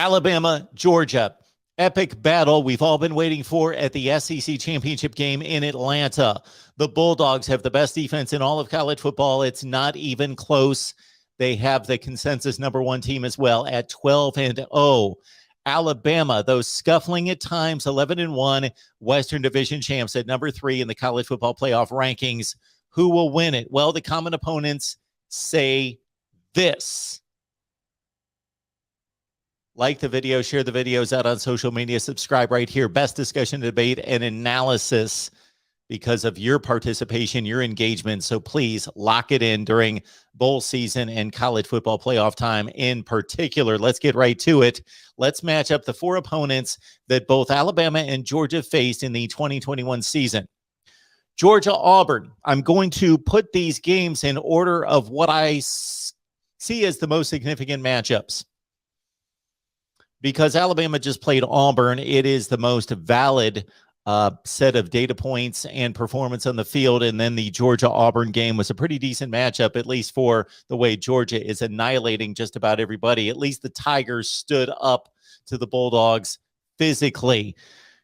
Alabama, Georgia. Epic battle we've all been waiting for at the SEC championship game in Atlanta. The Bulldogs have the best defense in all of college football. It's not even close. They have the consensus number one team as well at 12-0. Alabama, though scuffling at times, 11-1, Western Division champs at number 3 in the college football playoff rankings. Who will win it? Well, the common opponents say this. Like the video, share the videos out on social media, subscribe right here. Best discussion, debate, and analysis because of your participation, your engagement. So please lock it in during bowl season and college football playoff time in particular. Let's get right to it. Let's match up the 4 opponents that both Alabama and Georgia faced in the 2021 season. Georgia-Auburn. I'm going to put these games in order of what I see as the most significant matchups. Because Alabama just played Auburn, it is the most valid set of data points and performance on the field. And then the Georgia-Auburn game was a pretty decent matchup, at least for the way Georgia is annihilating just about everybody. At least the Tigers stood up to the Bulldogs physically.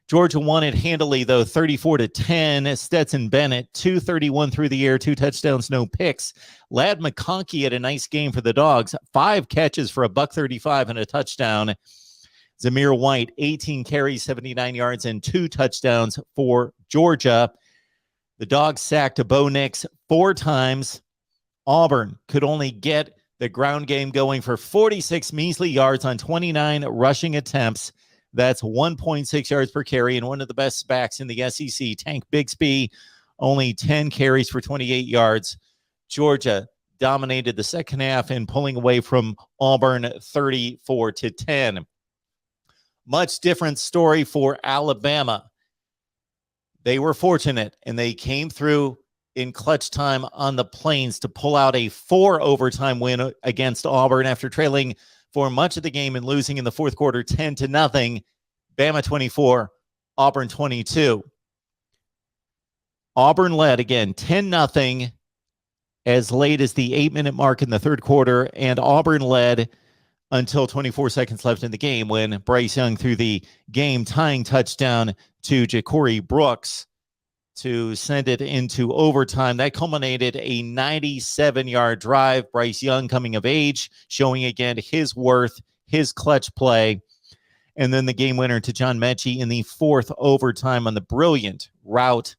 Georgia won it handily, though, 34-10. Stetson Bennett, 231 through the air, 2 touchdowns, no picks. Ladd McConkey had a nice game for the Dogs, 5 catches for $135 and a touchdown. Zamir White, 18 carries, 79 yards, and 2 touchdowns for Georgia. The Dogs sacked Bo Nix 4 times. Auburn could only get the ground game going for 46 measly yards on 29 rushing attempts. That's 1.6 yards per carry, and one of the best backs in the SEC, Tank Bigsby, only 10 carries for 28 yards. Georgia dominated the second half and pulling away from Auburn 34-10. Much different story for Alabama. They were fortunate, and they came through in clutch time on the Plains to pull out a 4-overtime win against Auburn after trailing for much of the game and losing in the fourth quarter 10-0. Bama 24, Auburn 22. Auburn led again 10-0 as late as the 8-minute mark in the third quarter, and Auburn led until 24 seconds left in the game when Bryce Young threw the game-tying touchdown to Ja'Cory Brooks to send it into overtime. That culminated a 97-yard drive. Bryce Young coming of age, showing again his worth, his clutch play. And then the game winner to John Mechie in the fourth overtime on the brilliant route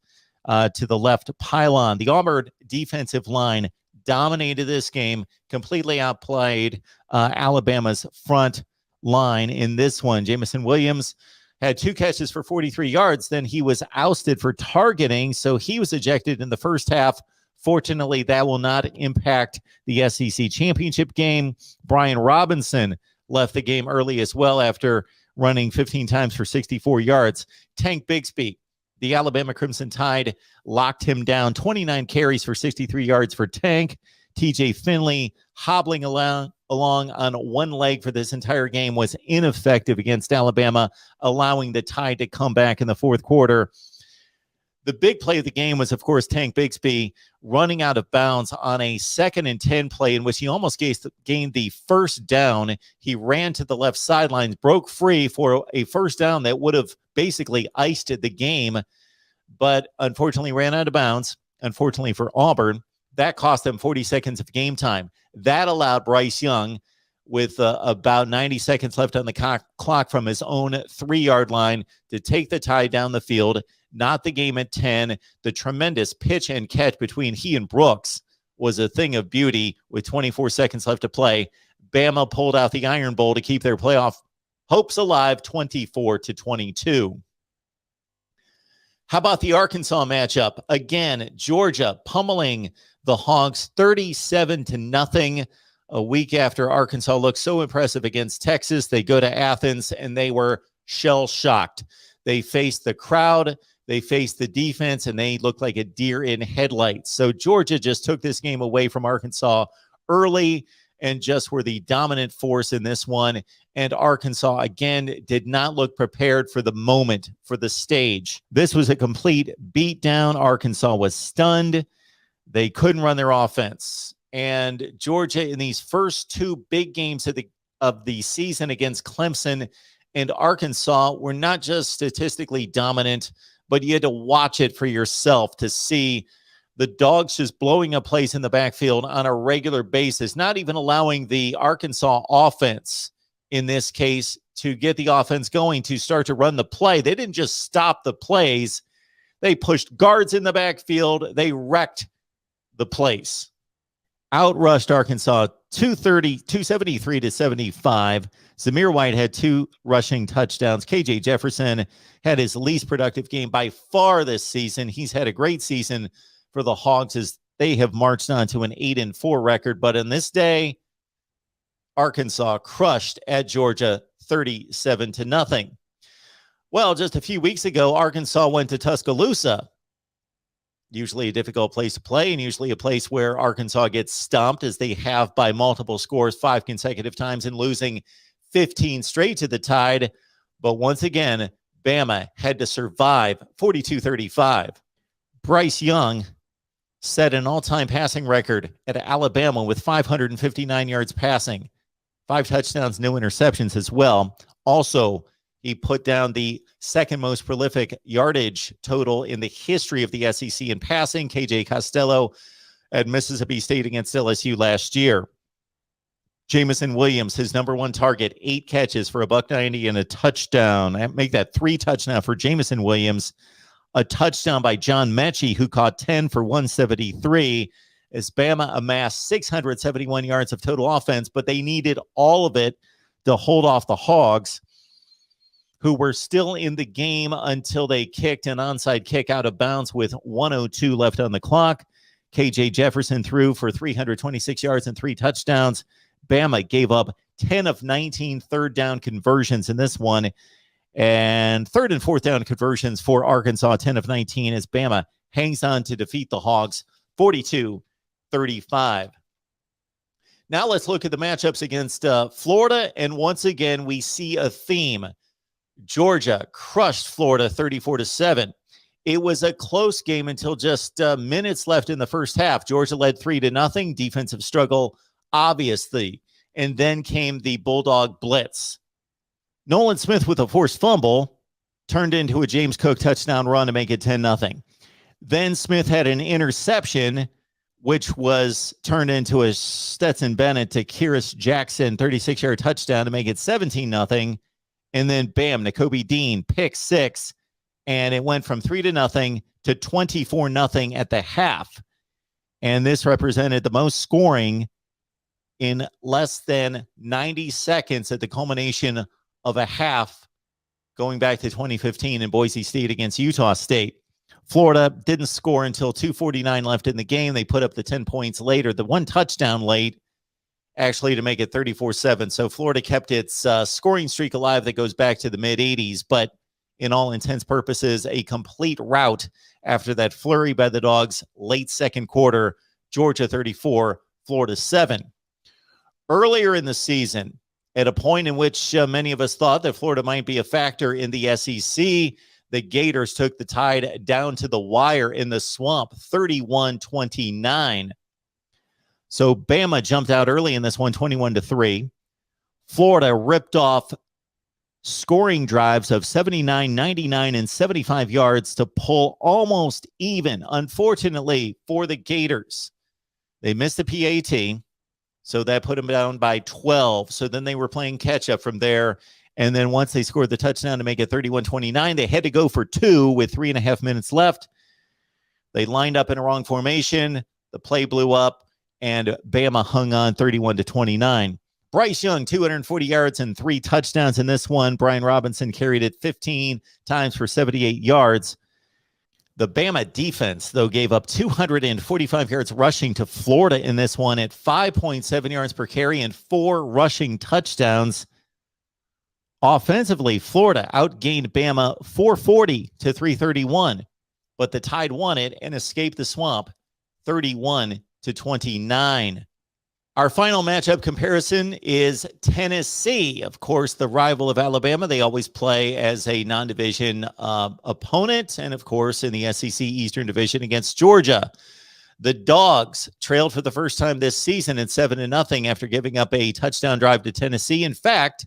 to the left pylon. The Auburn defensive line dominated this game, completely outplayed Alabama's front line in this one. Jamison Williams had 2 catches for 43 yards. Then he was ousted for targeting, so he was ejected in the first half. Fortunately, that will not impact the SEC championship game. Brian Robinson left the game early as well after running 15 times for 64 yards. Tank Bigsby, the Alabama Crimson Tide, locked him down. 29 carries for 63 yards for Tank. TJ Finley hobbling along on one leg for this entire game was ineffective against Alabama, allowing the Tide to come back in the fourth quarter. The big play of the game was, of course, Tank Bigsby running out of bounds on a 2nd and 10 play in which he almost gained the first down. He ran to the left sidelines, broke free for a first down that would have basically iced the game, but unfortunately ran out of bounds. Unfortunately for Auburn, that cost them 40 seconds of game time. That allowed Bryce Young, with about 90 seconds left on the clock from his own 3-yard line, to take the Tide down the field, not the game at 10. The tremendous pitch and catch between he and Brooks was a thing of beauty with 24 seconds left to play. Bama pulled out the Iron Bowl to keep their playoff hopes alive, 24-22. How about the Arkansas matchup? Again, Georgia pummeling the Hogs 37-0. A week after Arkansas looked so impressive against Texas, they go to Athens and they were shell-shocked. They faced the crowd, they faced the defense, and they looked like a deer in headlights. So Georgia just took this game away from Arkansas early and just were the dominant force in this one. And Arkansas, again, did not look prepared for the moment, for the stage. This was a complete beatdown. Arkansas was stunned. They couldn't run their offense. And Georgia, in these first 2 big games of the season against Clemson and Arkansas were not just statistically dominant, but you had to watch it for yourself to see the Dogs just blowing up plays in the backfield on a regular basis, not even allowing the Arkansas offense, in this case, to get the offense going to start to run the play. They didn't just stop the plays. They pushed guards in the backfield. They wrecked the place. Outrushed Arkansas 273 to 75. Zamir White had 2 rushing touchdowns. KJ Jefferson had his least productive game by far this season. He's had a great season for the Hogs as they have marched on to an 8-4 record. But on this day, Arkansas crushed at Georgia 37-0. Well, just a few weeks ago, Arkansas went to Tuscaloosa. Usually a difficult place to play and usually a place where Arkansas gets stomped, as they have by multiple scores 5 consecutive times and losing 15 straight to the Tide. But once again, Bama had to survive 42-35. Bryce Young set an all-time passing record at Alabama with 559 yards passing, 5 touchdowns, no interceptions as well. Also, he put down the second most prolific yardage total in the history of the SEC in passing. KJ Costello at Mississippi State against LSU last year. Jamison Williams, his number 1 target, 8 catches for $190 and a touchdown. Make that 3 touchdowns for Jamison Williams. A touchdown by John Mechie, who caught 10 for 173, as Bama amassed 671 yards of total offense, but they needed all of it to hold off the Hogs, who were still in the game until they kicked an onside kick out of bounds with 1:02 left on the clock. KJ Jefferson threw for 326 yards and 3 touchdowns. Bama gave up 10 of 19 third down conversions in this one, and third and fourth down conversions for Arkansas, 10 of 19, as Bama hangs on to defeat the Hogs 42-35. Now let's look at the matchups against Florida, and once again we see a theme. Georgia crushed Florida 34-7. It was a close game until just minutes left in the first half. Georgia led 3-0. Defensive struggle, obviously. And then came the Bulldog blitz. Nolan Smith with a forced fumble turned into a James Cook touchdown run to make it 10-0. Then Smith had an interception, which was turned into a Stetson Bennett to Kyrus Jackson 36-yard touchdown to make it 17-0. And then, bam, Nakobe Dean, pick 6. And it went from 3-0 to 24-0 at the half. And this represented the most scoring in less than 90 seconds at the culmination of a half going back to 2015 in Boise State against Utah State. Florida didn't score until 2:49 left in the game. They put up the 10 points later, the 1 touchdown late, actually, to make it 34-7. So Florida kept its scoring streak alive that goes back to the mid-'80s, but in all intents purposes, a complete rout after that flurry by the Dogs late second quarter. Georgia 34, Florida 7. Earlier in the season, at a point in which many of us thought that Florida might be a factor in the SEC, the Gators took the Tide down to the wire in the Swamp, 31-29. So Bama jumped out early in this one, 21-3. Florida ripped off scoring drives of 79, 99, and 75 yards to pull almost even, unfortunately, for the Gators. They missed the PAT, so that put them down by 12. So then they were playing catch-up from there. And then once they scored the touchdown to make it 31-29, they had to go for 2 with 3.5 minutes left. They lined up in a wrong formation. The play blew up, and Bama hung on 31-29. Bryce Young, 240 yards and 3 touchdowns in this one. Brian Robinson carried it 15 times for 78 yards. The Bama defense, though, gave up 245 yards rushing to Florida in this one at 5.7 yards per carry and 4 rushing touchdowns. Offensively, Florida outgained Bama 440 to 331, but the Tide won it and escaped the Swamp 31-29. Our final matchup comparison is Tennessee. Of course, the rival of Alabama. They always play as a non-division opponent. And, of course, in the SEC Eastern Division against Georgia. The Dogs trailed for the first time this season at 7-0 after giving up a touchdown drive to Tennessee. In fact,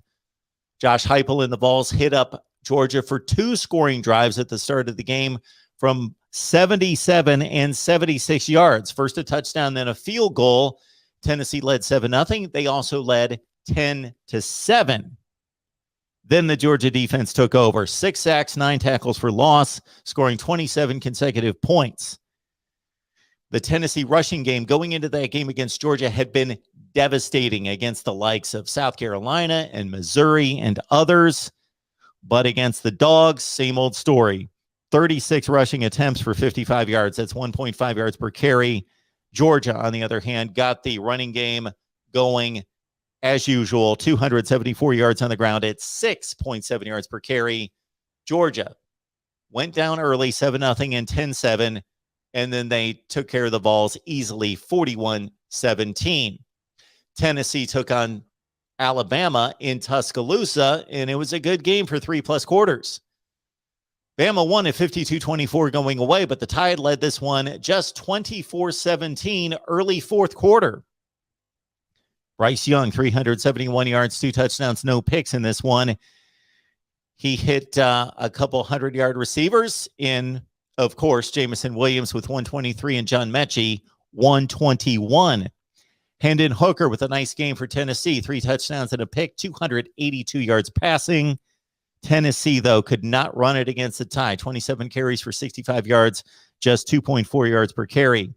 Josh Heupel and the Vols hit up Georgia for 2 scoring drives at the start of the game from 77 and 76 yards. First a touchdown, then a field goal. Tennessee led 7-0. They also led 10-7. Then the Georgia defense took over. 6 sacks, 9 tackles for loss, scoring 27 consecutive points. The Tennessee rushing game going into that game against Georgia had been devastating against the likes of South Carolina and Missouri and others. But against the Dogs, same old story. 36 rushing attempts for 55 yards. That's 1.5 yards per carry. Georgia, on the other hand, got the running game going as usual. 274 yards on the ground at 6.7 yards per carry. Georgia went down early, 7-0 and 10-7. And then they took care of the Vols easily, 41-17. Tennessee took on Alabama in Tuscaloosa, and it was a good game for 3+ quarters. Bama won at 52-24 going away, but the Tide led this one just 24-17 early fourth quarter. Bryce Young, 371 yards, 2 touchdowns, no picks in this one. He hit a couple 100-yard receivers in, of course, Jamison Williams with 123 and John Mechie 121. Hendon Hooker with a nice game for Tennessee, 3 touchdowns and a pick, 282 yards passing. Tennessee, though, could not run it against the Tide. 27 carries for 65 yards, just 2.4 yards per carry.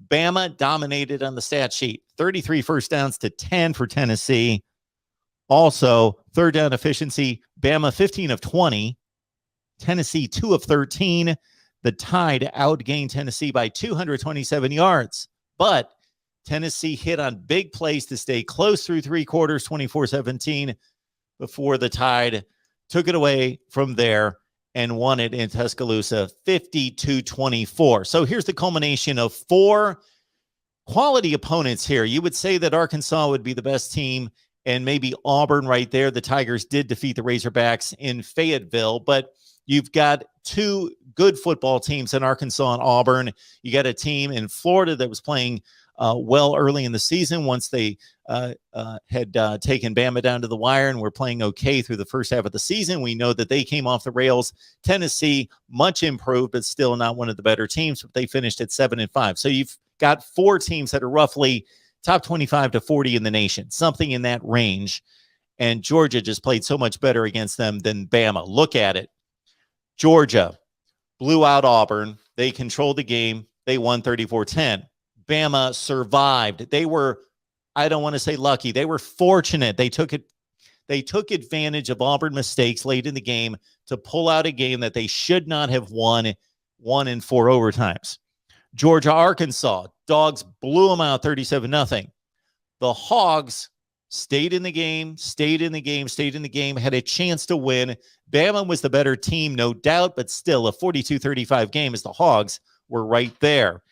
Bama dominated on the stat sheet. 33 first downs to 10 for Tennessee. Also, third down efficiency, Bama 15 of 20. Tennessee 2 of 13. The Tide outgained Tennessee by 227 yards. But Tennessee hit on big plays to stay close through 3 quarters, 24-17, before the Tide took it away from there and won it in Tuscaloosa 52-24. So here's the culmination of 4 quality opponents here. You would say that Arkansas would be the best team and maybe Auburn right there. The Tigers did defeat the Razorbacks in Fayetteville, but you've got 2 good football teams in Arkansas and Auburn. You got a team in Florida that was playing well early in the season once they had taken Bama down to the wire and were playing okay through the first half of the season. We know that they came off the rails. Tennessee, much improved, but still not one of the better teams. But they finished at 7-5. So you've got 4 teams that are roughly top 25 to 40 in the nation, something in that range. And Georgia just played so much better against them than Bama. Look at it. Georgia blew out Auburn. They controlled the game. They won 34-10. Bama survived. They were, I don't want to say lucky. They were fortunate. They took advantage of Auburn mistakes late in the game to pull out a game that they should not have won in 4 overtimes. Georgia, Arkansas, Dogs blew them out 37-0. The Hogs stayed in the game, had a chance to win. Bama was the better team, no doubt, but still a 42-35 game as the Hogs were right there.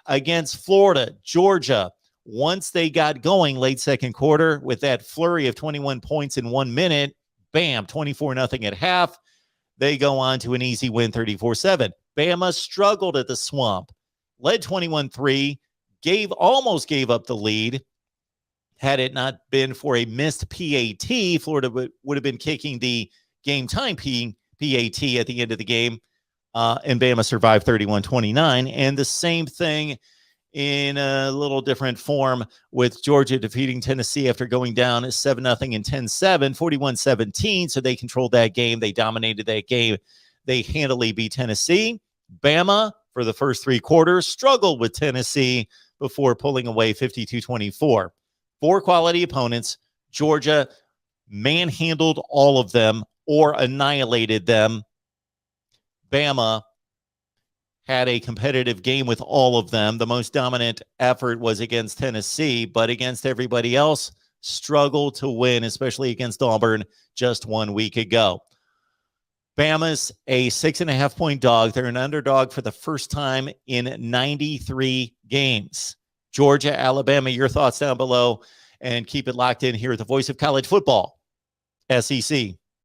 Against Florida, Georgia, once they got going late second quarter with that flurry of 21 points in 1 minute, bam, 24-0 at half. They go on to an easy win, 34-7. Bama struggled at the Swamp, led 21-3, almost gave up the lead. Had it not been for a missed PAT, Florida would have been kicking the game time PAT at the end of the game. And Bama survived 31-29. And the same thing in a little different form with Georgia defeating Tennessee after going down 7-0 and 10-7, 41-17. So they controlled that game. They dominated that game. They handily beat Tennessee. Bama, for the first 3 quarters, struggled with Tennessee before pulling away 52-24. 4 quality opponents. Georgia manhandled all of them or annihilated them. Bama had a competitive game with all of them. The most dominant effort was against Tennessee, but against everybody else, struggled to win, especially against Auburn just 1 week ago. Bama's a 6.5-point dog. They're an underdog for the first time in 93 games. Georgia, Alabama, your thoughts down below, and keep it locked in here at the Voice of College Football, SEC.